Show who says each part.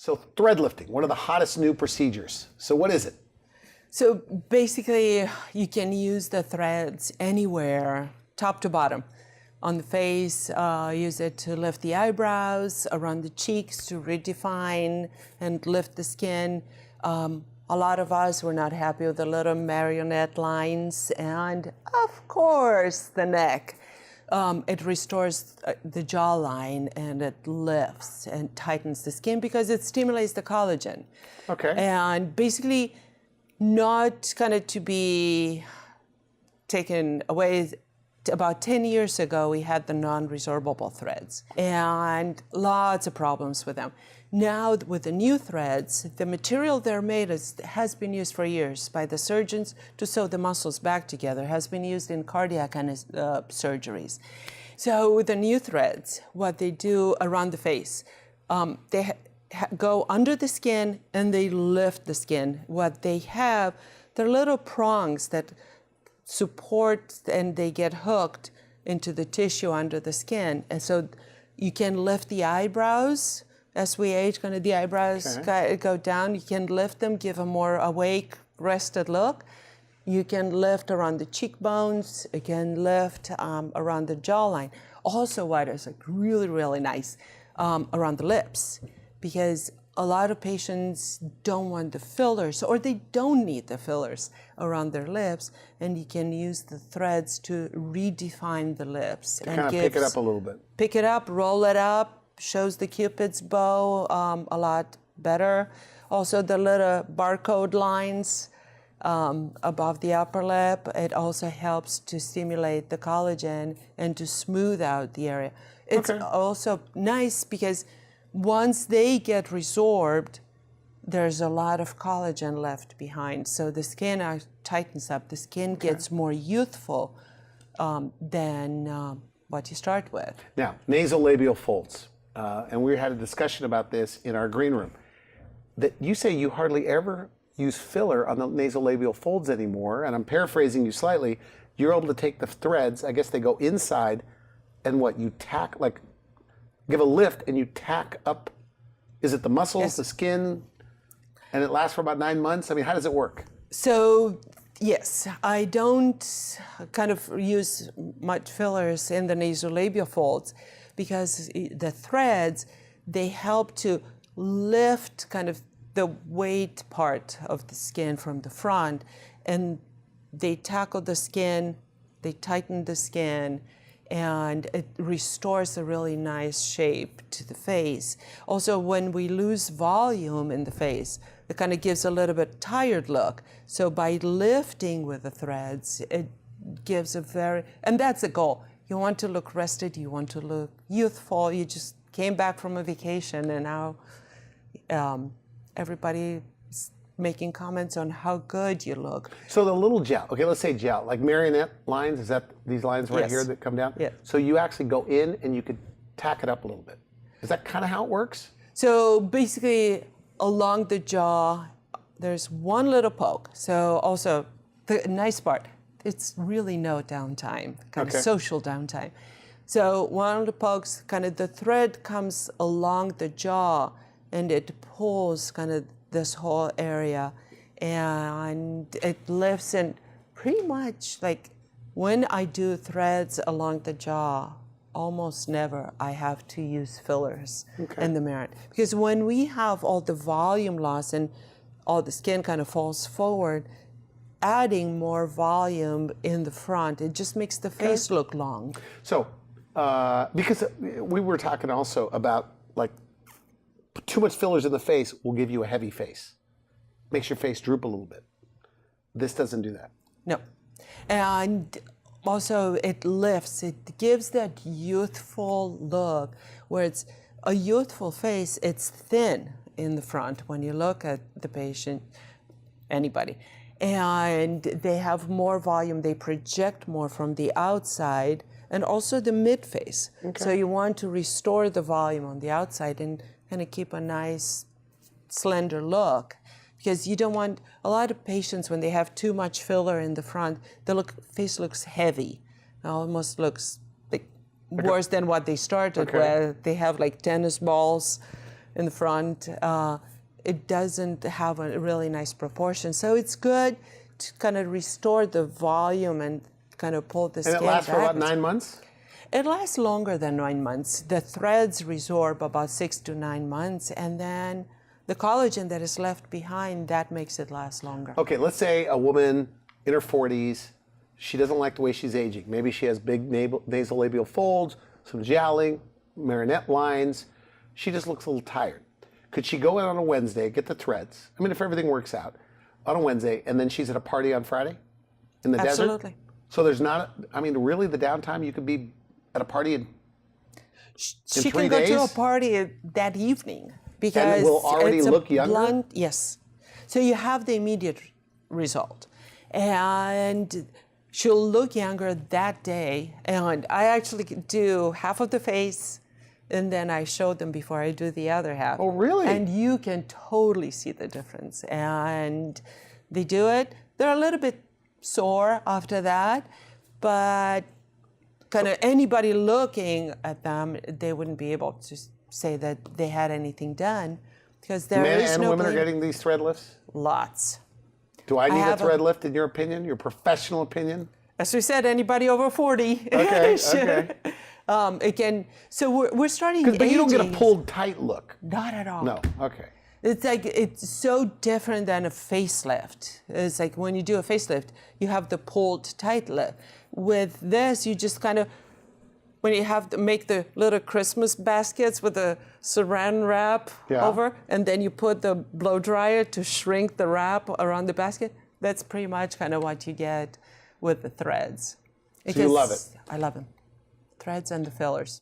Speaker 1: So thread lifting, one of the hottest new procedures. So what is it?
Speaker 2: So basically, you can use the threads anywhere, top to bottom. On the face, use it to lift the eyebrows, around the cheeks to redefine and lift the skin. A lot of us were not happy with the little marionette lines, and of course, the neck. It restores the jawline, and it lifts and tightens the skin because it stimulates the collagen.
Speaker 1: Okay.
Speaker 2: And basically, not kind of to be taken away. About 10 years ago, we had the non-resorbable threads and lots of problems with them. Now, with the new threads, the material they're made has been used for years by the surgeons to sew the muscles back together, has been used in cardiac surgeries. So with the new threads, what they do around the face, they go under the skin and they lift the skin. What they have, they're little prongs that support, and they get hooked into the tissue under the skin. And so you can lift the eyebrows. As we age, kind of the eyebrows go down. You can lift them, give a more awake, rested look. You can lift around the cheekbones. You can lift around the jawline. Also, what is like really, really nice, around the lips, because a lot of patients don't want the fillers, or they don't need the fillers around their lips, and you can use the threads to redefine the lips.
Speaker 1: To kind of pick it up a little bit.
Speaker 2: Pick it up, roll it up, shows the Cupid's bow a lot better. Also the little barcode lines above the upper lip, it also helps to stimulate the collagen and to smooth out the area. It's also nice because once they get resorbed, there's a lot of collagen left behind. So the skin tightens up. The skin gets more youthful than what you start with.
Speaker 1: Now, nasolabial folds. And we had a discussion about this in our green room. That you say you hardly ever use filler on the nasolabial folds anymore. And I'm paraphrasing you slightly. You're able to take the threads, I guess they go inside, and what, you tack, like, give a lift and you tack up, is it the muscles, the skin, and it lasts for about 9 months? I mean, how does it work?
Speaker 2: So, yes, I don't kind of use much fillers in the nasolabial folds because the threads, they help to lift kind of the weight part of the skin from the front, and they tackle the skin, they tighten the skin, and it restores a really nice shape to the face. Also, when we lose volume in the face, it kind of gives a little bit tired look. So by lifting with the threads, it gives a very, and that's the goal. You want to look rested, you want to look youthful, you just came back from a vacation and now everybody making comments on how good you look.
Speaker 1: So the little gel, okay, let's say gel, like marionette lines, is that these lines right here that come down?
Speaker 2: Yeah.
Speaker 1: So you actually go in and you could tack it up a little bit. Is that kind of how it works?
Speaker 2: So basically, along the jaw, there's one little poke. So also, the nice part, it's really no downtime, kind of social downtime. So one of the pokes, kind of the thread comes along the jaw and it pulls kind of this whole area, and it lifts, and pretty much like when I do threads along the jaw, almost never I have to use fillers in the merit. Because when we have all the volume loss and all the skin kind of falls forward, adding more volume in the front, it just makes the face look long.
Speaker 1: So, because we were talking also about like too much fillers in the face will give you a heavy face. Makes your face droop a little bit. This doesn't do that.
Speaker 2: No. And also it lifts, it gives that youthful look where it's a youthful face, it's thin in the front when you look at the patient, anybody. And they have more volume, they project more from the outside, and also the mid-face. So you want to restore the volume on the outside and kind of keep a nice slender look, because you don't want, a lot of patients when they have too much filler in the front, the face looks heavy. It almost looks like worse than what they started with. They have like tennis balls in the front, it doesn't have a really nice proportion. So it's good to kind of restore the volume and kind of pull the skin
Speaker 1: And it lasts for
Speaker 2: back.
Speaker 1: about 9 months?
Speaker 2: It lasts longer than 9 months. The threads resorb about 6 to 9 months, and then the collagen that is left behind, that makes it last longer.
Speaker 1: Okay, let's say a woman in her 40s, she doesn't like the way she's aging. Maybe she has big nasolabial folds, some jowling, marionette lines. She just looks a little tired. Could she go in on a Wednesday, get the threads? I mean, if everything works out, on a Wednesday, and then she's at a party on Friday in the desert?
Speaker 2: Absolutely.
Speaker 1: So there's not, I mean, really the downtime, you could be at a party in
Speaker 2: She
Speaker 1: 3
Speaker 2: can go to a
Speaker 1: days?
Speaker 2: party that evening because
Speaker 1: And will already
Speaker 2: it's a
Speaker 1: look younger?
Speaker 2: Yes. So you have the immediate result. And she'll look younger that day. And I actually do half of the face, and then I show them before I do the other half.
Speaker 1: Oh, really?
Speaker 2: And you can totally see the difference. And they do it. They're a little bit sore after that, but kind of anybody looking at them, they wouldn't be able to say that they had anything done because there
Speaker 1: Men
Speaker 2: is
Speaker 1: and
Speaker 2: no
Speaker 1: women are
Speaker 2: blame.
Speaker 1: getting these thread lifts?
Speaker 2: Lots.
Speaker 1: Do I need a
Speaker 2: have a-
Speaker 1: thread lift in your opinion, your professional opinion?
Speaker 2: As we said, anybody over 40.
Speaker 1: Okay,
Speaker 2: should.
Speaker 1: okay.
Speaker 2: Again, so we're starting
Speaker 1: But you don't get a
Speaker 2: aging.
Speaker 1: pulled tight look.
Speaker 2: Not at all.
Speaker 1: No, okay.
Speaker 2: It's like, it's so different than a facelift. It's like when you do a facelift, you have the pulled tight look. With this, you just kind of, when you have to make the little Christmas baskets with the saran wrap
Speaker 1: Yeah.
Speaker 2: over, and then you put the blow dryer to shrink the wrap around the basket, that's pretty much kind of what you get with the threads.
Speaker 1: So you love it?
Speaker 2: I love them. Threads and the fillers.